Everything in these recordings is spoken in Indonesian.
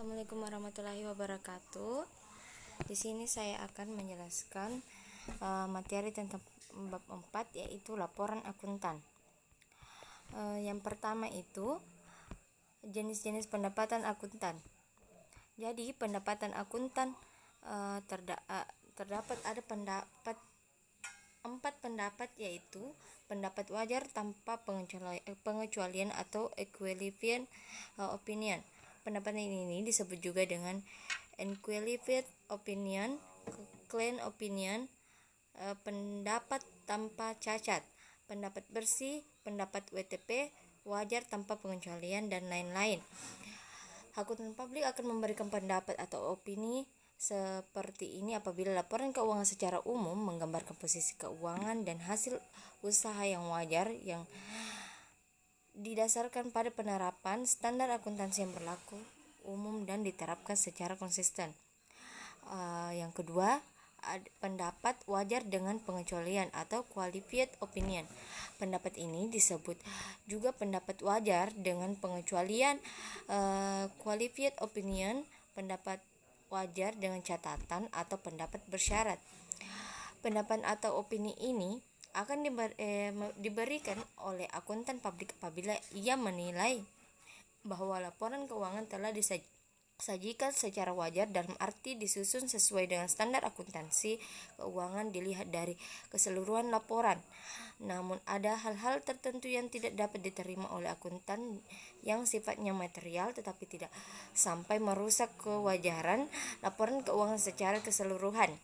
Assalamualaikum warahmatullahi wabarakatuh. Di sini saya akan menjelaskan materi tentang bab 4, yaitu laporan akuntan. Yang pertama itu jenis-jenis pendapatan akuntan. Jadi pendapatan akuntan terdapat ada empat pendapat, yaitu pendapat wajar tanpa pengecualian atau equivalent opinion. Pendapat ini disebut juga dengan unqualified opinion, clean opinion, pendapat tanpa cacat, pendapat bersih, pendapat WTP, wajar tanpa pengecualian, dan lain-lain. Akuntan publik akan memberikan pendapat atau opini seperti ini apabila laporan keuangan secara umum menggambarkan posisi keuangan dan hasil usaha yang wajar yang didasarkan pada penerapan standar akuntansi yang berlaku umum dan diterapkan secara konsisten. Yang kedua, pendapat wajar dengan pengecualian atau qualified opinion. Pendapat ini disebut juga pendapat wajar dengan pengecualian. Qualified opinion, pendapat wajar dengan catatan atau pendapat bersyarat. Pendapat atau opini ini akan diberikan oleh akuntan publik apabila ia menilai bahwa laporan keuangan telah disajikan secara wajar, dalam arti disusun sesuai dengan standar akuntansi keuangan dilihat dari keseluruhan laporan. Namun ada hal-hal tertentu yang tidak dapat diterima oleh akuntan yang sifatnya material tetapi tidak sampai merusak kewajaran laporan keuangan secara keseluruhan.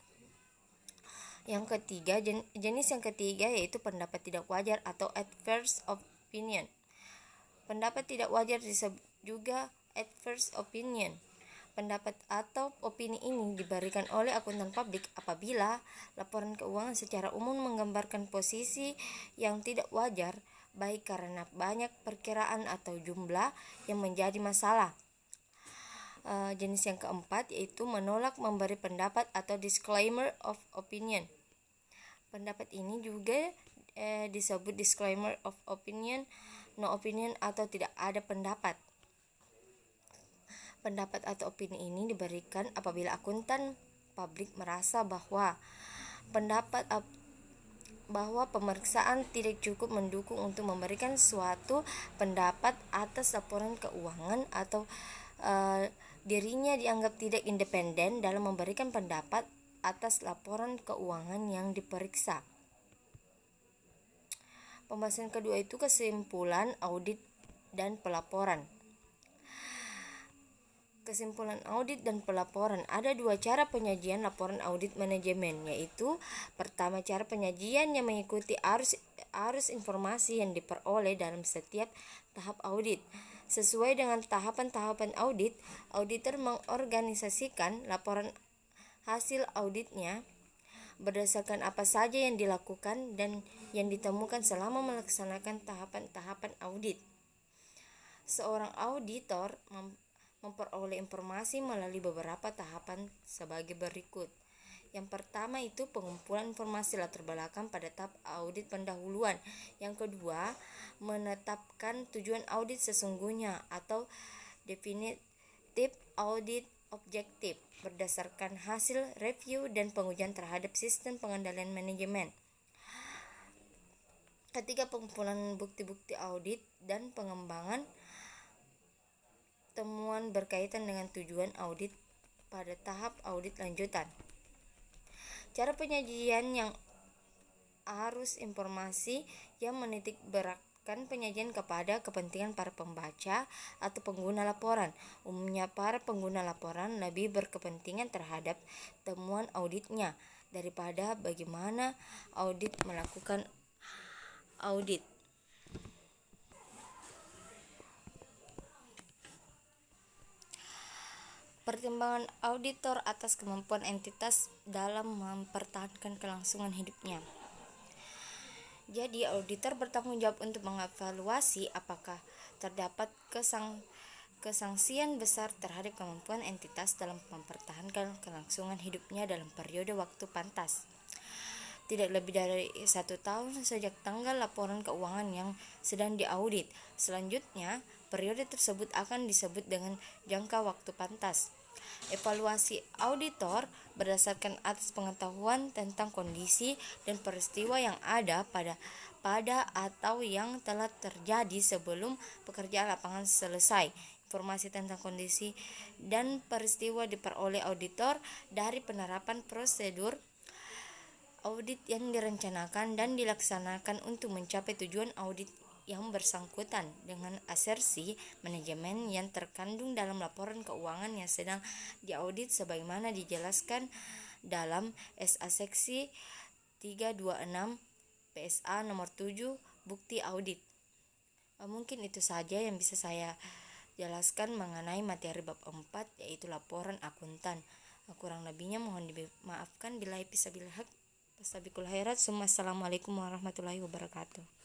Yang ketiga, jenis yang ketiga yaitu pendapat tidak wajar atau adverse opinion. Pendapat tidak wajar disebut juga adverse opinion. Pendapat atau opini ini diberikan oleh akuntan publik apabila laporan keuangan secara umum menggambarkan posisi yang tidak wajar, baik karena banyak perkiraan atau jumlah yang menjadi masalah. Jenis yang keempat yaitu menolak memberi pendapat atau disclaimer of opinion. Pendapat ini juga disebut disclaimer of opinion, no opinion, atau tidak ada pendapat. Pendapat atau opini ini diberikan apabila akuntan publik merasa bahwa pemeriksaan tidak cukup mendukung untuk memberikan suatu pendapat atas laporan keuangan atau dirinya dianggap tidak independen dalam memberikan pendapat atas laporan keuangan yang diperiksa. Pembahasan kedua itu kesimpulan audit dan pelaporan. Kesimpulan audit dan pelaporan. Ada dua cara penyajian laporan audit manajemen, yaitu pertama, cara penyajian yang mengikuti arus informasi yang diperoleh dalam setiap tahap audit. Sesuai dengan tahapan-tahapan audit, auditor mengorganisasikan laporan hasil auditnya berdasarkan apa saja yang dilakukan dan yang ditemukan selama melaksanakan tahapan-tahapan audit. Seorang auditor memperoleh informasi melalui beberapa tahapan sebagai berikut. Yang pertama itu pengumpulan informasi latar belakang pada tahap audit pendahuluan. Yang kedua, menetapkan tujuan audit sesungguhnya atau definitive audit objektif berdasarkan hasil review dan pengujian terhadap sistem pengendalian manajemen. Ketiga, pengumpulan bukti-bukti audit dan pengembangan temuan berkaitan dengan tujuan audit pada tahap audit lanjutan. Cara penyajian yang arus informasi yang menitik beratkan penyajian kepada kepentingan para pembaca atau pengguna laporan. Umumnya para pengguna laporan lebih berkepentingan terhadap temuan auditnya daripada bagaimana audit melakukan audit. Pertimbangan auditor atas kemampuan entitas dalam mempertahankan kelangsungan hidupnya. Jadi, auditor bertanggung jawab untuk mengevaluasi apakah terdapat kesangsian besar terhadap kemampuan entitas dalam mempertahankan kelangsungan hidupnya dalam periode waktu pantas. Tidak lebih dari 1 tahun sejak tanggal laporan keuangan yang sedang diaudit. Selanjutnya, periode tersebut akan disebut dengan jangka waktu pantas. Evaluasi auditor berdasarkan atas pengetahuan tentang kondisi dan peristiwa yang ada pada atau yang telah terjadi sebelum pekerjaan lapangan selesai. Informasi tentang kondisi dan peristiwa diperoleh auditor dari penerapan prosedur audit yang direncanakan dan dilaksanakan untuk mencapai tujuan audit yang bersangkutan dengan asersi manajemen yang terkandung dalam laporan keuangan yang sedang diaudit sebagaimana dijelaskan dalam SA Seksi 326 PSA nomor 7 Bukti Audit. Mungkin itu saja yang bisa saya jelaskan mengenai materi bab 4, yaitu laporan akuntan. Kurang lebihnya mohon dimaafkan. Billahi fisabilillah. Wassalamualaikum warahmatullahi wabarakatuh.